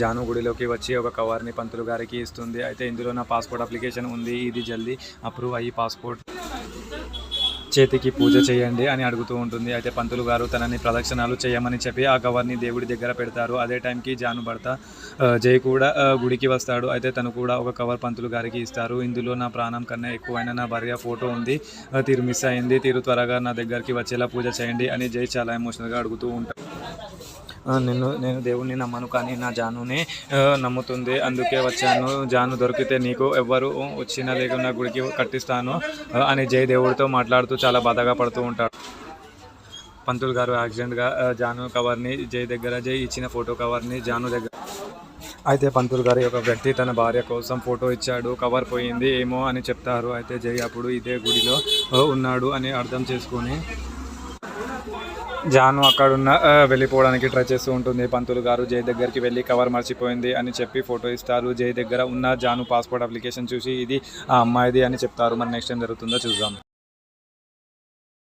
జాను గుడిలోకి వచ్చి ఒక కవర్ని పంతులు గారికి ఇస్తుంది. అయితే ఇందులో నా పాస్పోర్ట్ అప్లికేషన్ ఉంది, ఇది జల్దీ అప్రూవ్ అయ్యి పాస్పోర్ట్ చేతికి పూజ చేయండి అని అడుగుతూ ఉంటుంది. అయితే పంతులు గారు తనని ప్రదక్షిణాలు చేయమని చెప్పి ఆ కవర్ని దేవుడి దగ్గర పెడతారు. అదే టైంకి జాను భర్త జై కూడా గుడికి వస్తాడు. అయితే తను కూడా ఒక కవర్ పంతులు గారికి ఇస్తారు. ఇందులో నా ప్రాణం కన్నా ఎక్కువైన నా భార్య ఫోటో ఉంది, తీరు మిస్ అయింది, తీరు త్వరగా నా దగ్గరికి వచ్చేలా పూజ చేయండి అని జై చాలా ఎమోషనల్గా అడుగుతూ ఉంటాడు. నేను దేవుణ్ణి నమ్మను, కానీ నా జానుని నమ్ముతుంది, అందుకే వచ్చాను. జాను దొరికితే నీకు ఎవ్వరు వచ్చినా లేకున్నా గుడికి కట్టిస్తాను అని జై దేవుడితో మాట్లాడుతూ చాలా బాధగా పడుతూ ఉంటాడు. పంతులు గారు యాక్సిడెంట్గా జాను కవర్ని జై ఇచ్చిన ఫోటో కవర్ని జాను దగ్గర. అయితే పంతులు గారి ఒక వ్యక్తి తన భార్య కోసం ఫోటో ఇచ్చాడు, కవర్ పోయింది ఏమో అని చెప్తారు. అయితే జై అప్పుడు ఇదే గుడిలో ఉన్నాడు అని అర్థం చేసుకుని జాను అక్కడున్న వెళ్ళిపోవడానికి ట్రై చేస్తూ ఉంటుంది. పంతులు గారు జై దగ్గరికి వెళ్ళి కవర్ మర్చిపోయింది అని చెప్పి ఫోటో ఇస్తారు. జై దగ్గర ఉన్న జాను పాస్పోర్ట్ అప్లికేషన్ చూసి ఇది ఆ అమ్మాయిది అని చెప్తారు. మరి నెక్స్ట్ ఏం జరుగుతుందో చూద్దాం.